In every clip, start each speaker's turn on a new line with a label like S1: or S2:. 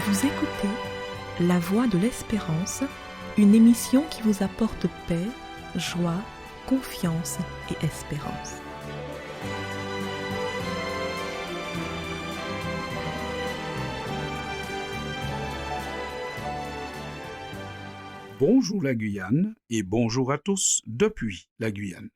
S1: Vous écoutez La Voix de l'Espérance, une émission qui vous apporte paix, joie, confiance et espérance.
S2: Bonjour la Guyane et bonjour à tous depuis la Guyane.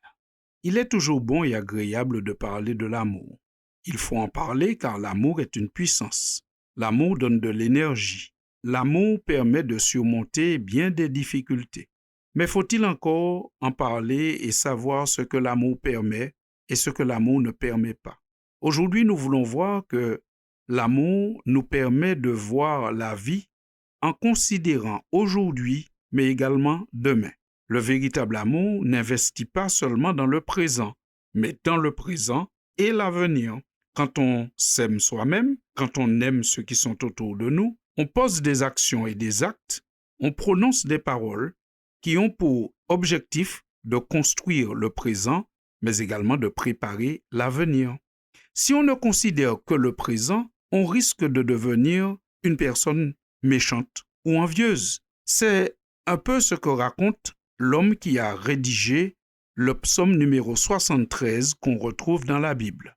S2: Il est toujours bon et agréable de parler de l'amour. Il faut en parler car l'amour est une puissance. L'amour donne de l'énergie. L'amour permet de surmonter bien des difficultés. Mais faut-il encore en parler et savoir ce que l'amour permet et ce que l'amour ne permet pas? Aujourd'hui, nous voulons voir que l'amour nous permet de voir la vie en considérant aujourd'hui, mais également demain. Le véritable amour n'investit pas seulement dans le présent, mais dans le présent et l'avenir. Quand on s'aime soi-même, quand on aime ceux qui sont autour de nous, on pose des actions et des actes, on prononce des paroles qui ont pour objectif de construire le présent, mais également de préparer l'avenir. Si on ne considère que le présent, on risque de devenir une personne méchante ou envieuse. C'est un peu ce que raconte l'homme qui a rédigé le psaume numéro 73 qu'on retrouve dans la Bible.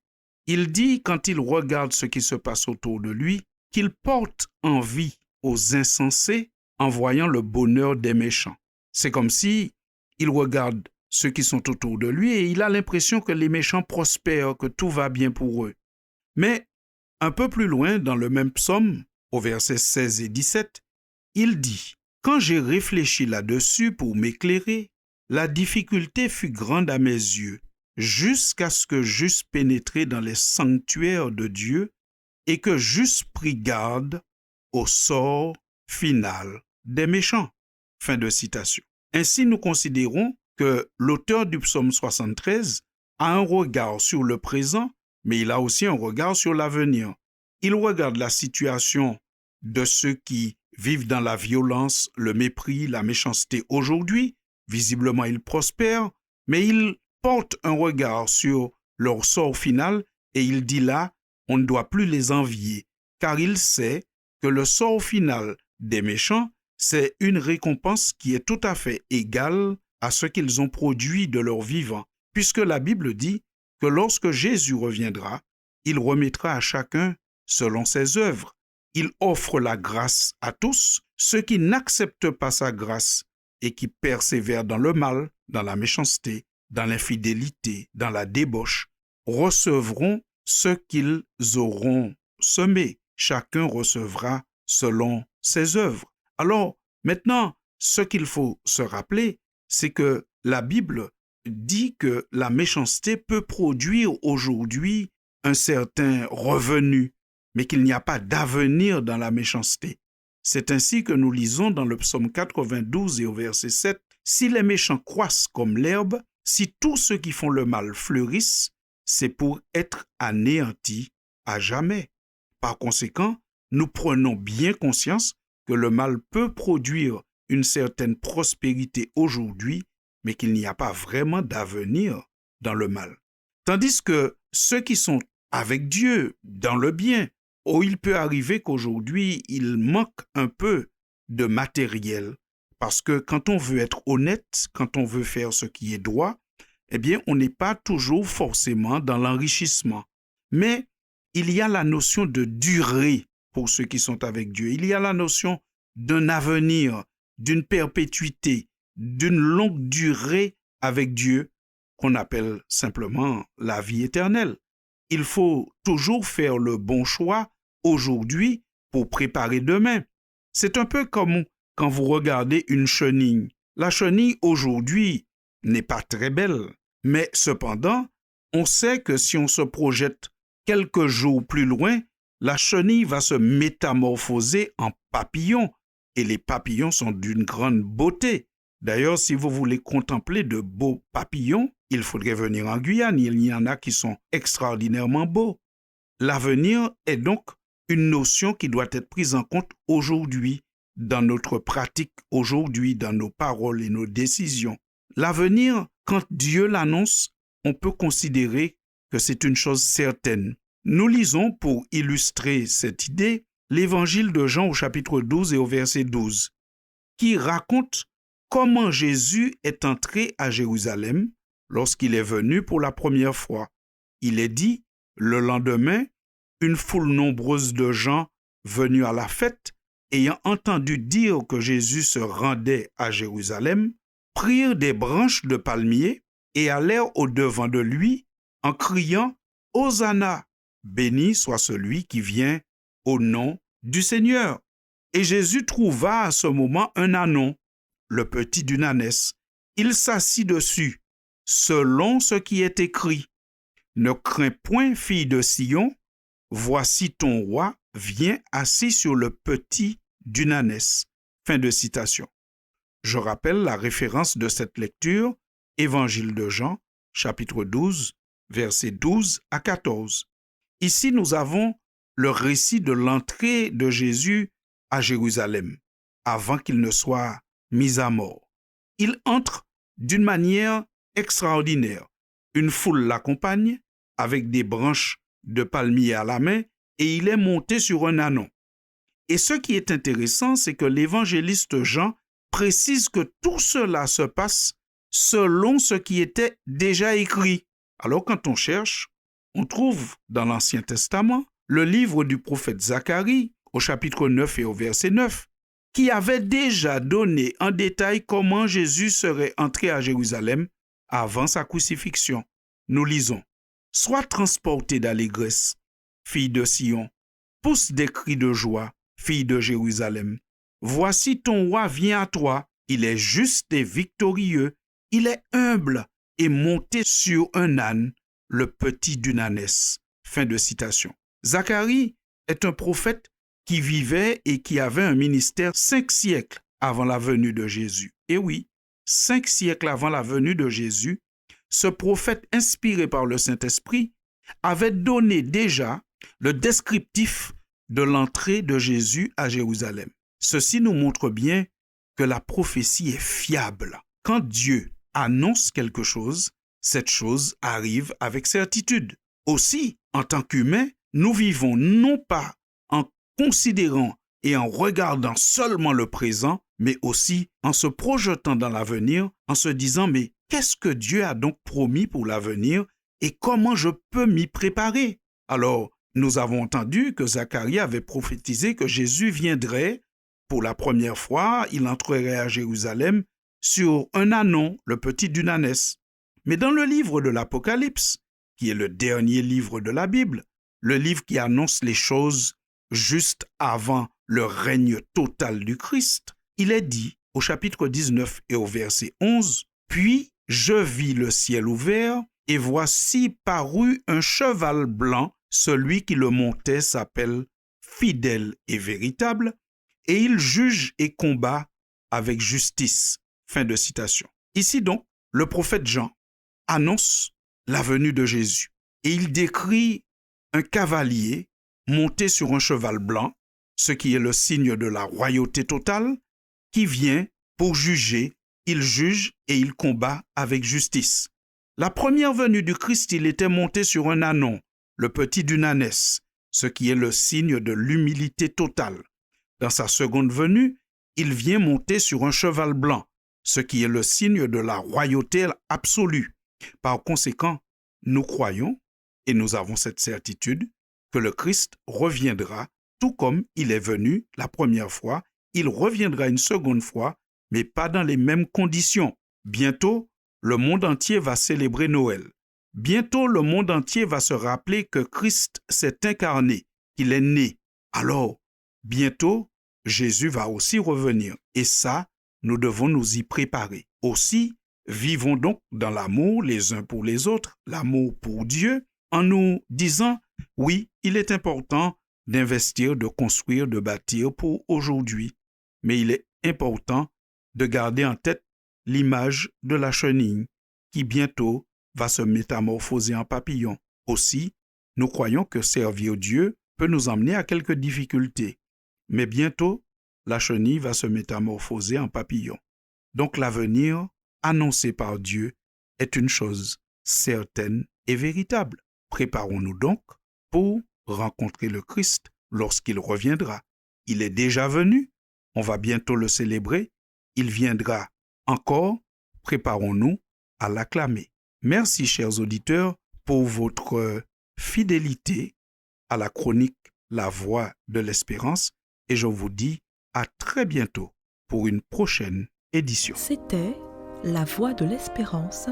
S2: Il dit, quand il regarde ce qui se passe autour de lui, qu'il porte envie aux insensés en voyant le bonheur des méchants. C'est comme si il regarde ceux qui sont autour de lui et il a l'impression que les méchants prospèrent, que tout va bien pour eux. Mais un peu plus loin, dans le même psaume, au verset 16 et 17, il dit « Quand j'ai réfléchi là-dessus pour m'éclairer, la difficulté fut grande à mes yeux, jusqu'à ce que j'eusse pénétré dans les sanctuaires de Dieu et que j'eusse pris garde au sort final des méchants. » Fin de citation. Ainsi, nous considérons que l'auteur du psaume 73 a un regard sur le présent, mais il a aussi un regard sur l'avenir. Il regarde la situation de ceux qui vivent dans la violence, le mépris, la méchanceté aujourd'hui. Visiblement, ils prospèrent, mais il porte un regard sur leur sort final et il dit là, on ne doit plus les envier, car il sait que le sort final des méchants, c'est une récompense qui est tout à fait égale à ce qu'ils ont produit de leur vivant, puisque la Bible dit que lorsque Jésus reviendra, il remettra à chacun selon ses œuvres. Il offre la grâce à tous. Ceux qui n'acceptent pas sa grâce et qui persévèrent dans le mal, dans la méchanceté, dans l'infidélité, dans la débauche, recevront ce qu'ils auront semé. Chacun recevra selon ses œuvres. Alors, maintenant, ce qu'il faut se rappeler, c'est que la Bible dit que la méchanceté peut produire aujourd'hui un certain revenu, mais qu'il n'y a pas d'avenir dans la méchanceté. C'est ainsi que nous lisons dans le psaume 92 et au verset 7, « Si les méchants croissent comme l'herbe, si tous ceux qui font le mal fleurissent, c'est pour être anéantis à jamais. » Par conséquent, nous prenons bien conscience que le mal peut produire une certaine prospérité aujourd'hui, mais qu'il n'y a pas vraiment d'avenir dans le mal. Tandis que ceux qui sont avec Dieu, dans le bien, il peut arriver qu'aujourd'hui, il manque un peu de matériel. Parce que quand on veut être honnête, quand on veut faire ce qui est droit, eh bien, on n'est pas toujours forcément dans l'enrichissement. Mais il y a la notion de durée pour ceux qui sont avec Dieu. Il y a la notion d'un avenir, d'une perpétuité, d'une longue durée avec Dieu qu'on appelle simplement la vie éternelle. Il faut toujours faire le bon choix aujourd'hui pour préparer demain. C'est un peu comme quand vous regardez une chenille. La chenille aujourd'hui n'est pas très belle, mais cependant, on sait que si on se projette quelques jours plus loin, la chenille va se métamorphoser en papillon et les papillons sont d'une grande beauté. D'ailleurs, si vous voulez contempler de beaux papillons, il faudrait venir en Guyane. Il y en a qui sont extraordinairement beaux. L'avenir est donc une notion qui doit être prise en compte aujourd'hui, dans notre pratique aujourd'hui, dans nos paroles et nos décisions. L'avenir, quand Dieu l'annonce, on peut considérer que c'est une chose certaine. Nous lisons, pour illustrer cette idée, l'évangile de Jean au chapitre 12 et au verset 12, qui raconte comment Jésus est entré à Jérusalem lorsqu'il est venu pour la première fois. Il est dit, le lendemain, une foule nombreuse de gens venus à la fête, ayant entendu dire que Jésus se rendait à Jérusalem, prirent des branches de palmier et allèrent au-devant de lui en criant « Hosanna ! Béni soit celui qui vient au nom du Seigneur !» Et Jésus trouva à ce moment un ânon, le petit d'une ânesse. Il s'assit dessus, selon ce qui est écrit. « Ne crains point, fille de Sion, voici ton roi vient assis sur le petit d'une ânesse. » Fin de citation. Je rappelle la référence de cette lecture, Évangile de Jean, chapitre 12, versets 12 à 14. Ici, nous avons le récit de l'entrée de Jésus à Jérusalem, avant qu'il ne soit mis à mort. Il entre d'une manière extraordinaire. Une foule l'accompagne avec des branches de palmier à la main et il est monté sur un ânon. Et ce qui est intéressant, c'est que l'évangéliste Jean précise que tout cela se passe selon ce qui était déjà écrit. Alors quand on cherche, on trouve dans l'Ancien Testament le livre du prophète Zacharie au chapitre 9 et au verset 9, qui avait déjà donné en détail comment Jésus serait entré à Jérusalem avant sa crucifixion. Nous lisons « Sois transportée d'allégresse, fille de Sion, pousse des cris de joie, fille de Jérusalem. Voici ton roi vient à toi, il est juste et victorieux, il est humble et monté sur un âne, le petit d'une ânesse. » Fin de citation. Zacharie est un prophète qui vivait et qui avait un ministère 5 siècles avant la venue de Jésus. Et oui, 5 siècles avant la venue de Jésus, ce prophète inspiré par le Saint-Esprit avait donné déjà le descriptif de l'entrée de Jésus à Jérusalem. Ceci nous montre bien que la prophétie est fiable. Quand Dieu annonce quelque chose, cette chose arrive avec certitude. Aussi, en tant qu'humains, nous vivons non pas en considérant et en regardant seulement le présent, mais aussi en se projetant dans l'avenir, en se disant « mais qu'est-ce que Dieu a donc promis pour l'avenir et comment je peux m'y préparer ?» Alors, nous avons entendu que Zacharie avait prophétisé que Jésus viendrait pour la première fois, il entrerait à Jérusalem sur un ânon, le petit d'une ânesse. Mais dans le livre de l'Apocalypse, qui est le dernier livre de la Bible, le livre qui annonce les choses juste avant le règne total du Christ, il est dit au chapitre 19 et au verset 11, « Puis je vis le ciel ouvert, et voici parut un cheval blanc, celui qui le montait s'appelle fidèle et véritable, et il juge et combat avec justice. » Fin de citation. Ici donc, le prophète Jean annonce la venue de Jésus et il décrit un cavalier monté sur un cheval blanc, ce qui est le signe de la royauté totale, qui vient pour juger, il juge et il combat avec justice. La première venue du Christ, il était monté sur un ânon, le petit d'une ânesse, ce qui est le signe de l'humilité totale. Dans sa seconde venue, il vient monter sur un cheval blanc, ce qui est le signe de la royauté absolue. Par conséquent, nous croyons, et nous avons cette certitude, que le Christ reviendra, tout comme il est venu la première fois, il reviendra une seconde fois, mais pas dans les mêmes conditions. Bientôt, le monde entier va célébrer Noël. Bientôt, le monde entier va se rappeler que Christ s'est incarné, qu'il est né. Alors, bientôt, Jésus va aussi revenir. Et ça, nous devons nous y préparer. Aussi, vivons donc dans l'amour les uns pour les autres, l'amour pour Dieu, en nous disant, oui, il est important d'investir, de construire, de bâtir pour aujourd'hui. Mais il est important de garder en tête l'image de la chenille qui bientôt va se métamorphoser en papillon. Aussi, nous croyons que servir Dieu peut nous emmener à quelques difficultés. Mais bientôt, la chenille va se métamorphoser en papillon. Donc l'avenir annoncé par Dieu est une chose certaine et véritable. Préparons-nous donc pour rencontrer le Christ lorsqu'il reviendra. Il est déjà venu. On va bientôt le célébrer. Il viendra encore. Préparons-nous à l'acclamer. Merci, chers auditeurs, pour votre fidélité à la chronique La Voix de l'Espérance et je vous dis à très bientôt pour une prochaine édition.
S1: C'était La Voix de l'Espérance,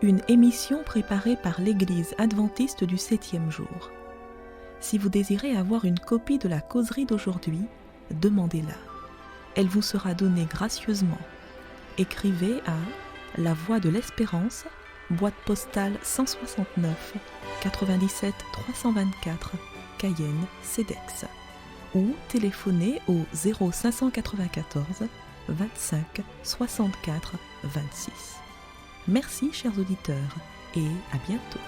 S1: une émission préparée par l'Église adventiste du 7e jour. Si vous désirez avoir une copie de la causerie d'aujourd'hui, demandez-la. Elle vous sera donnée gracieusement. Écrivez à La Voix de l'Espérance, boîte postale 169 97 324, Cayenne, CEDEX, ou téléphonez au 0594 25 64 26. Merci chers auditeurs et à bientôt.